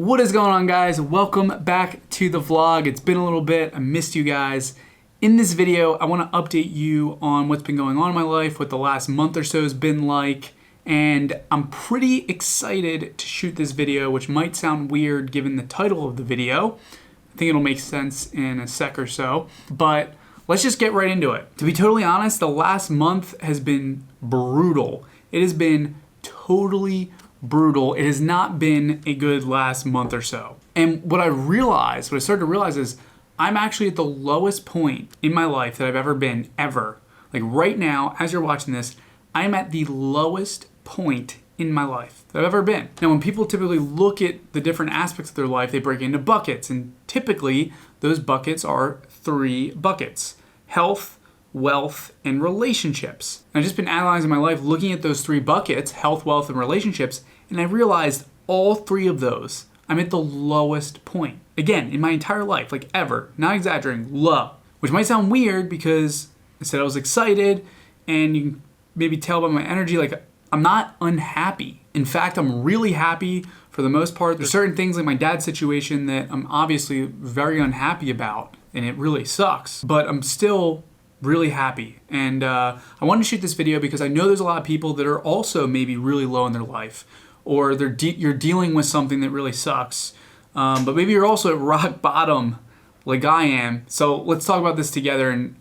What is going on, guys? Welcome back to the vlog. It's been a little bit. I missed you guys. In this video, I want to update you on what's been going on in my life, what the last month or so has been like, and I'm pretty excited to shoot this video, which might sound weird given the title of the video. I think it'll make sense in a sec or so, but let's just get right into it. To be totally honest, the last month has been brutal. It has been totally brutal. It has not been a good last month or so. And what I started to realize is I'm actually at the lowest point in my life that I've ever been, ever. Like right now, as you're watching this, I'm at the lowest point in my life that I've ever been. Now, when people typically look at the different aspects of their life, they break into buckets. And typically, those buckets are 3 buckets: health, wealth, and relationships. And I've just been analyzing my life, looking at those 3 buckets, health, wealth, and relationships, and I realized all 3 of those, I'm at the lowest point. Again, in my entire life, like ever, not exaggerating, low. Which might sound weird because I said I was excited, and you can maybe tell by my energy, like I'm not unhappy. In fact, I'm really happy for the most part. There's certain things like my dad's situation that I'm obviously very unhappy about, and it really sucks, but I'm still really happy. And I wanted to shoot this video because I know there's a lot of people that are also maybe really low in their life, or you're dealing with something that really sucks, but maybe you're also at rock bottom like I am. So let's talk about this together. And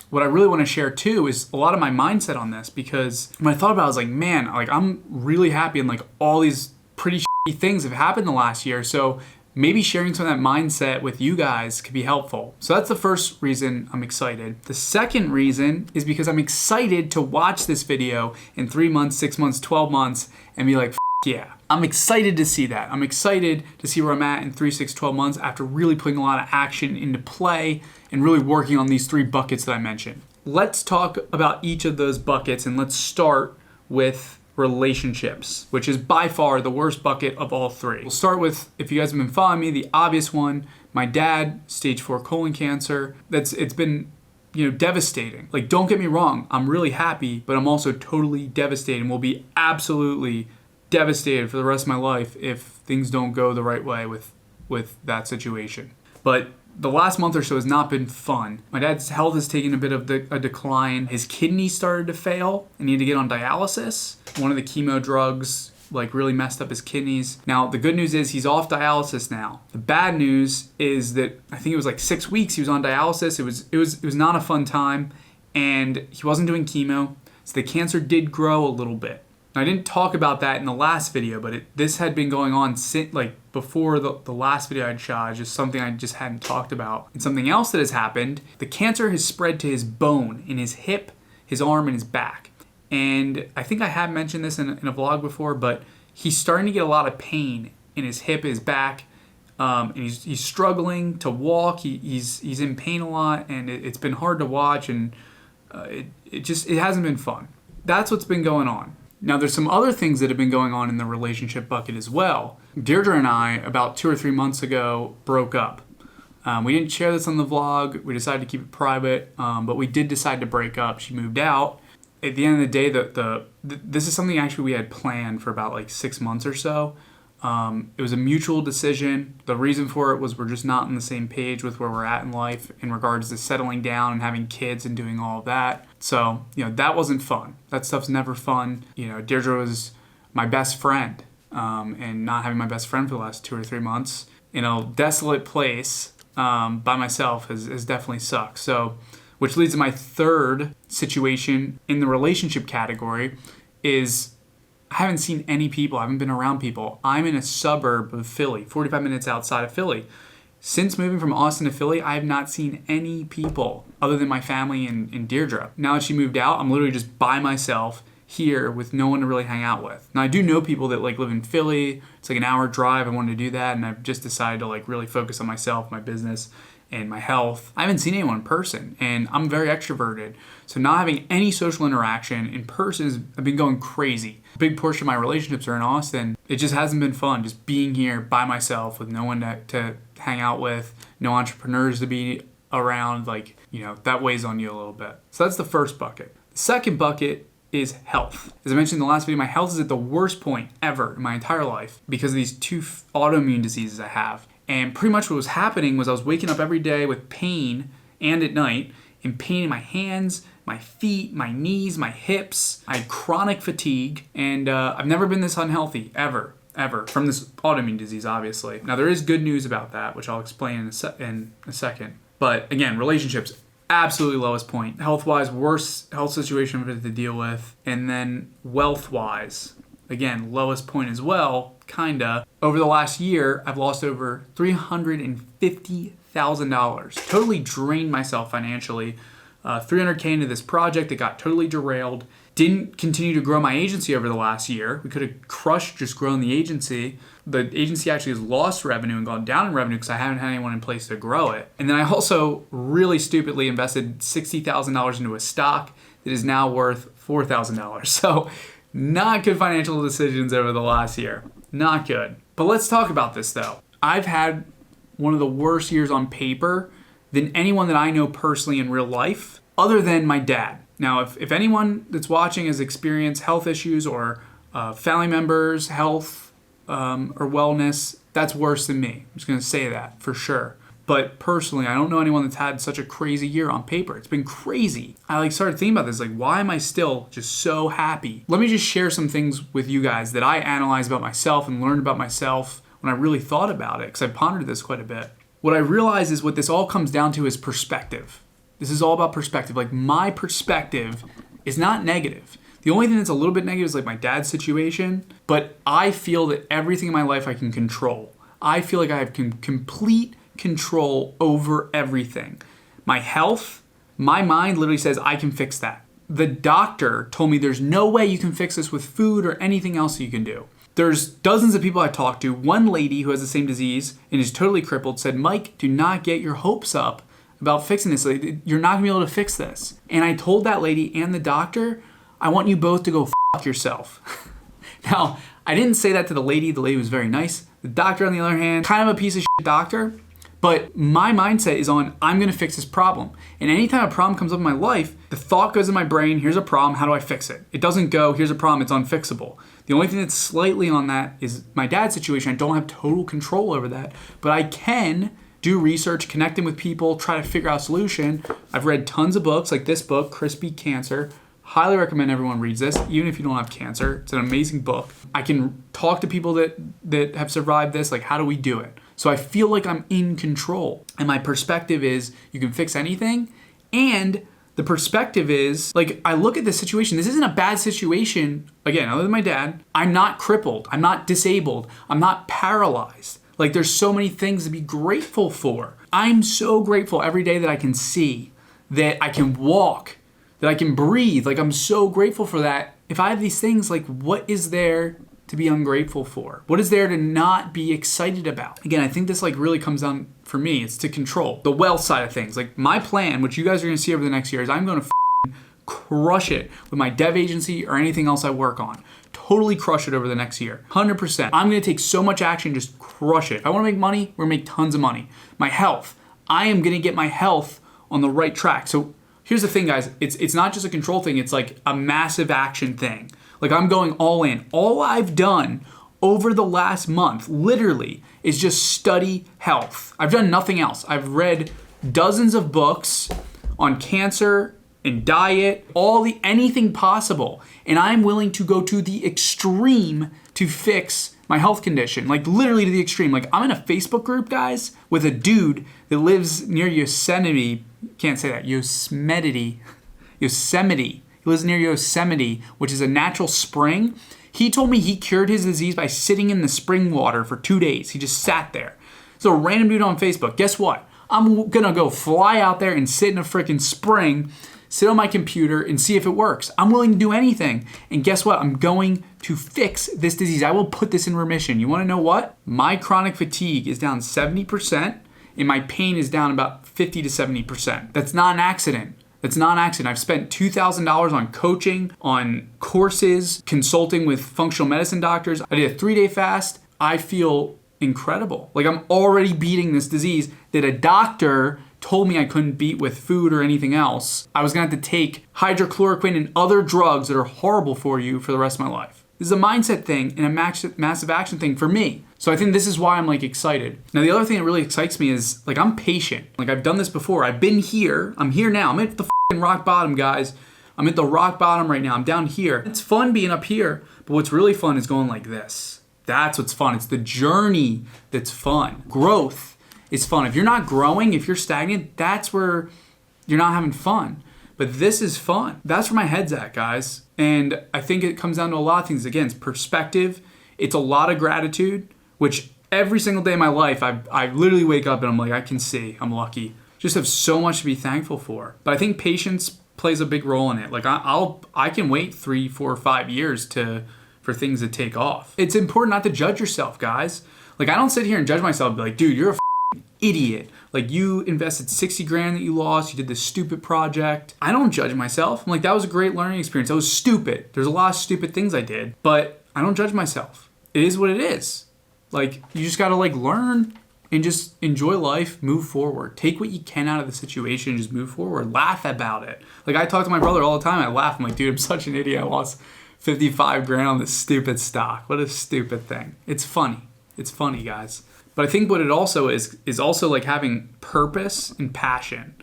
what I really want to share too is a lot of my mindset on this, because when I thought about it, I was like, man, like I'm really happy, and like all these pretty shitty things have happened the last year. So maybe sharing some of that mindset with you guys could be helpful. So that's the first reason I'm excited. The second reason is because I'm excited to watch this video in 3 months, 6 months, 12 months and be like, yeah. I'm excited to see that. I'm excited to see where I'm at in 3, 6, 12 months after really putting a lot of action into play and really working on these 3 buckets that I mentioned. Let's talk about each of those buckets, and let's start with relationships, which is by far the worst bucket of all 3. We'll start with, if you guys have been following me, the obvious one. My dad, stage 4 colon cancer. It's been, devastating. Like, don't get me wrong, I'm really happy, but I'm also totally devastated and will be absolutely devastated for the rest of my life if things don't go the right way with that situation. But the last month or so has not been fun. My dad's health has taken a bit of a decline. His kidneys started to fail and he had to get on dialysis. One of the chemo drugs really messed up his kidneys. Now, the good news is he's off dialysis now. The bad news is that I think it was 6 weeks he was on dialysis. It was not a fun time, and he wasn't doing chemo, so the cancer did grow a little bit. Now, I didn't talk about that in the last video, but this had been going on since, before the last video I'd shot. It's just something I just hadn't talked about. And something else that has happened, the cancer has spread to his bone in his hip, his arm, and his back. And I think I have mentioned this in a vlog before, but he's starting to get a lot of pain in his hip, his back, and he's struggling to walk. He's in pain a lot, and it's been hard to watch, and it hasn't been fun. That's what's been going on. Now, there's some other things that have been going on in the relationship bucket as well. Deirdre and I, about 2 or 3 months ago, broke up. We didn't share this on the vlog. We decided to keep it private, but we did decide to break up. She moved out. At the end of the day, this is something actually we had planned for about 6 months or so. It was a mutual decision. The reason for it was we're just not on the same page with where we're at in life in regards to settling down and having kids and doing all of that. So, that wasn't fun. That stuff's never fun. Deirdre was my best friend, and not having my best friend for the last 2 or 3 months in a desolate place by myself has definitely sucked. So, which leads to my third situation in the relationship category is I haven't seen any people. I haven't been around people. I'm in a suburb of Philly, 45 minutes outside of Philly. Since moving from Austin to Philly, I have not seen any people other than my family and Deirdre. Now that she moved out, I'm literally just by myself here with no one to really hang out with. Now, I do know people that live in Philly. It's an hour drive. I wanted to do that, and I've just decided to really focus on myself, my business, and my health. I haven't seen anyone in person, and I'm very extroverted. So not having any social interaction in person I've been going crazy. A big portion of my relationships are in Austin. It just hasn't been fun just being here by myself with no one to hang out with, no entrepreneurs to be around. That weighs on you a little bit. So that's the first bucket. The second bucket is health. As I mentioned in the last video, my health is at the worst point ever in my entire life because of these two autoimmune diseases I have. And pretty much what was happening was I was waking up every day with pain and at night, and pain in my hands, my feet, my knees, my hips. I had chronic fatigue, and I've never been this unhealthy, ever, from this autoimmune disease, obviously. Now, there is good news about that, which I'll explain in a second. But again, relationships, absolutely lowest point. Health-wise, worst health situation I've had to deal with. And then wealth-wise, again, lowest point as well, kinda. Over the last year, I've lost over $350,000. Totally drained myself financially. $300K into this project that got totally derailed. Didn't continue to grow my agency over the last year. We could have crushed just growing the agency. The agency actually has lost revenue and gone down in revenue because I haven't had anyone in place to grow it. And then I also really stupidly invested $60,000 into a stock that is now worth $4,000. So not good financial decisions over the last year. Not good. But let's talk about this though. I've had one of the worst years on paper than anyone that I know personally in real life, other than my dad. Now, if anyone that's watching has experienced health issues or family members' health or wellness, that's worse than me. I'm just gonna say that for sure. But personally, I don't know anyone that's had such a crazy year on paper. It's been crazy. I started thinking about this, why am I still just so happy? Let me just share some things with you guys that I analyzed about myself and learned about myself when I really thought about it, because I pondered this quite a bit. What I realized is what this all comes down to is perspective. This is all about perspective. My perspective is not negative. The only thing that's a little bit negative is my dad's situation, but I feel that everything in my life I can control. I feel like I have complete control over everything. My health, my mind literally says I can fix that. The doctor told me there's no way you can fix this with food or anything else you can do. There's dozens of people I've talked to. One lady who has the same disease and is totally crippled said, Mike, do not get your hopes up about fixing this. You're not gonna be able to fix this. And I told that lady and the doctor, I want you both to go fuck yourself. Now, I didn't say that to the lady. The lady was very nice. The doctor, on the other hand, kind of a piece of shit doctor. But my mindset is on, I'm gonna fix this problem. And anytime a problem comes up in my life, the thought goes in my brain, here's a problem, how do I fix it? It doesn't go, here's a problem, it's unfixable. The only thing that's slightly on that is my dad's situation. I don't have total control over that, but I can do research, connecting with people, try to figure out a solution. I've read tons of books, like this book, Chris Beat Cancer. Highly recommend everyone reads this, even if you don't have cancer. It's an amazing book. I can talk to people that have survived this, how do we do it? So I feel like I'm in control. And my perspective is you can fix anything. And the perspective is, I look at this situation. This isn't a bad situation. Again, other than my dad, I'm not crippled. I'm not disabled. I'm not paralyzed. There's so many things to be grateful for. I'm so grateful every day that I can see, that I can walk, that I can breathe. I'm so grateful for that. If I have these things, what is there to be ungrateful for? What is there to not be excited about? Again, I think this really comes down, for me, it's to control the wealth side of things. My plan, which you guys are gonna see over the next year, is I'm gonna crush it with my dev agency or anything else I work on. Totally crush it over the next year, 100%. I'm gonna take so much action, just crush it. If I wanna make money, we're gonna make tons of money. My health, I am gonna get my health on the right track. So here's the thing, guys, it's not just a control thing, it's a massive action thing. I'm going all in. All I've done over the last month, literally, is just study health. I've done nothing else. I've read dozens of books on cancer and diet, anything possible. And I'm willing to go to the extreme to fix my health condition, literally to the extreme. I'm in a Facebook group, guys, with a dude that lives near Yosemite. Can't say that. Yosemite. He lives near Yosemite, which is a natural spring. He told me he cured his disease by sitting in the spring water for 2 days. He just sat there. So a random dude on Facebook. Guess what? I'm gonna go fly out there and sit in a freaking spring, sit on my computer and see if it works. I'm willing to do anything. And guess what? I'm going to fix this disease. I will put this in remission. You wanna know what? My chronic fatigue is down 70% and my pain is down about 50 to 70%. That's not an accident. It's not an accident. I've spent $2,000 on coaching, on courses, consulting with functional medicine doctors. I did a 3-day fast. I feel incredible. I'm already beating this disease that a doctor told me I couldn't beat with food or anything else, I was gonna have to take hydrochloroquine and other drugs that are horrible for you for the rest of my life. This is a mindset thing and a massive action thing for me. So I think this is why I'm like excited. Now the other thing that really excites me is like I'm patient. Like I've done this before. I've been here. I'm here now. I'm at the fucking rock bottom, guys. I'm at the rock bottom right now. I'm down here. It's fun being up here, but what's really fun is going like this. That's what's fun. It's the journey that's fun. Growth is fun. If you're not growing, if you're stagnant, that's where you're not having fun. But this is fun. That's where my head's at, guys. And I think it comes down to a lot of things. Again, it's perspective. It's a lot of gratitude, which every single day of my life, I literally wake up and I'm like, I can see, I'm lucky. Just have so much to be thankful for. But I think patience plays a big role in it. Like I can wait 3, 4, 5 years for things to take off. It's important not to judge yourself, guys. Like I don't sit here and judge myself and be like, dude, you're a idiot. Like you invested 60 grand that you lost. You did this stupid project. I don't judge myself. I'm like, that was a great learning experience. That was stupid. There's a lot of stupid things I did, but I don't judge myself. It is what it is. Like you just got to like learn and just enjoy life, move forward. Take what you can out of the situation and just move forward. Laugh about it. Like I talk to my brother all the time. I laugh. I'm like, dude, I'm such an idiot. I lost 55 grand on this stupid stock. What a stupid thing. It's funny. It's funny, guys. But I think what it also is also like having purpose and passion.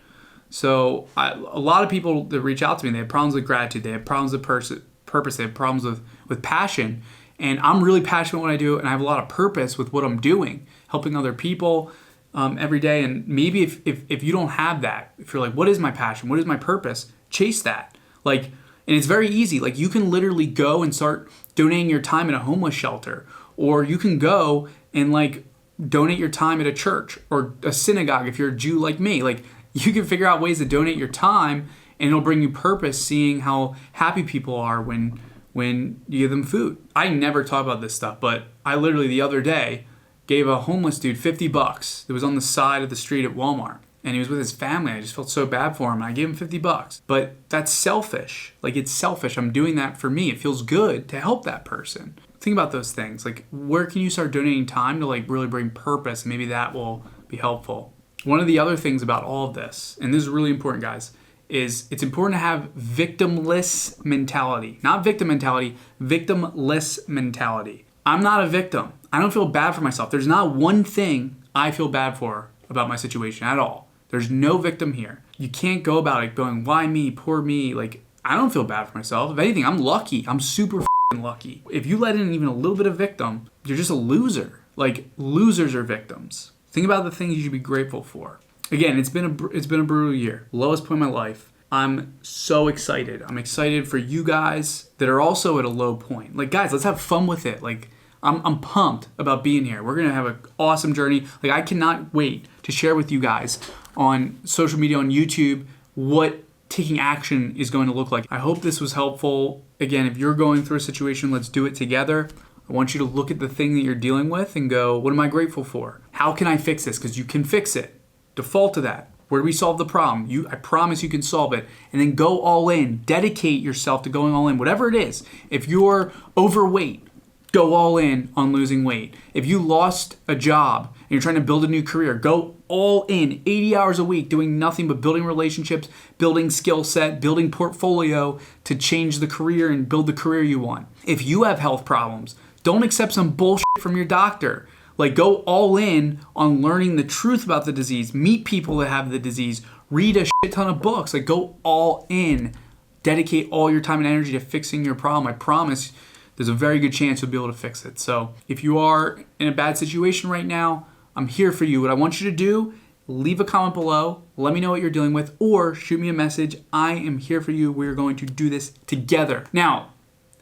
So a lot of people that reach out to me, they have problems with gratitude, they have problems with purpose, they have problems with passion. And I'm really passionate about what I do, and I have a lot of purpose with what I'm doing, helping other people every day. And maybe if you don't have that, if you're like, what is my passion? What is my purpose? Chase that. Like, and it's very easy. Like you can literally go and start donating your time in a homeless shelter, or you can go and like donate your time at a church or a synagogue if you're a Jew like me. Like you can figure out ways to donate your time and it'll bring you purpose, seeing how happy people are when you give them food. I never talk about this stuff, but I literally the other day gave a homeless dude $50 that was on the side of the street at Walmart. And he was with his family. I just felt so bad for him. I gave him $50. But that's selfish. Like it's selfish. I'm doing that for me. It feels good to help that person. Think about those things. Like where can you start donating time to like really bring purpose? Maybe that will be helpful. One of the other things about all of this, and this is really important, guys, is it's important to have victimless mentality. Not victim mentality, victimless mentality. I'm not a victim. I don't feel bad for myself. There's not one thing I feel bad for about my situation at all. There's no victim here. You can't go about it going, why me, poor me? Like, I don't feel bad for myself. If anything, I'm lucky. I'm super lucky. If you let in even a little bit of victim, you're just a loser. Like, losers are victims. Think about the things you should be grateful for. Again, it's been a brutal year. Lowest point in my life. I'm so excited. I'm excited for you guys that are also at a low point. Like, guys, let's have fun with it. Like, I'm pumped about being here. We're gonna have an awesome journey. Like, I cannot wait to share with you guys on social media, on YouTube, what taking action is going to look like. I hope this was helpful. Again, if you're going through a situation, let's do it together. I want you to look at the thing that you're dealing with and go, what am I grateful for? How can I fix this? Because you can fix it. Default to that. Where do we solve the problem? I promise you can solve it. And then go all in. Dedicate yourself to going all in. Whatever it is. If you're overweight, go all in on losing weight. If you lost a job and you're trying to build a new career, go all in, 80 hours a week, doing nothing but building relationships, building skill set, building portfolio to change the career and build the career you want. If you have health problems, don't accept some bullshit from your doctor. Like, go all in on learning the truth about the disease, meet people that have the disease, read a shit ton of books. Like, go all in. Dedicate all your time and energy to fixing your problem. I promise there's a very good chance you'll be able to fix it. So if you are in a bad situation right now, I'm here for you. What I want you to do, leave a comment below. Let me know what you're dealing with, or shoot me a message. I am here for you. We're going to do this together. Now,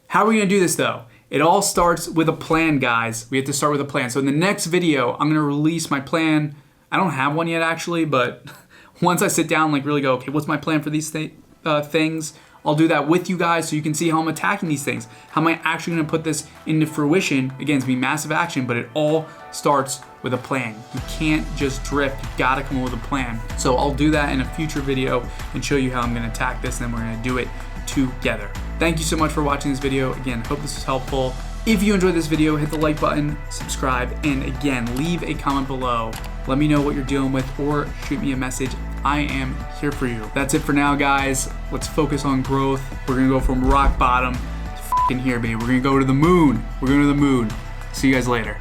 how are we going to do this though? It all starts with a plan, guys. We have to start with a plan. So in the next video, I'm going to release my plan. I don't have one yet actually, but once I sit down, like really go, okay, what's my plan for these things? I'll do that with you guys so you can see how I'm attacking these things. How am I actually gonna put this into fruition? Again, it's gonna be massive action, but it all starts with a plan. You can't just drift, you gotta come up with a plan. So I'll do that in a future video and show you how I'm gonna attack this, and then we're gonna do it together. Thank you so much for watching this video. Again, hope this was helpful. If you enjoyed this video, hit the like button, subscribe, and again, leave a comment below. Let me know what you're dealing with or shoot me a message. I am here for you. That's it for now, guys. Let's focus on growth. We're gonna go from rock bottom to here, baby. We're gonna go to the moon. We're going to the moon. See you guys later.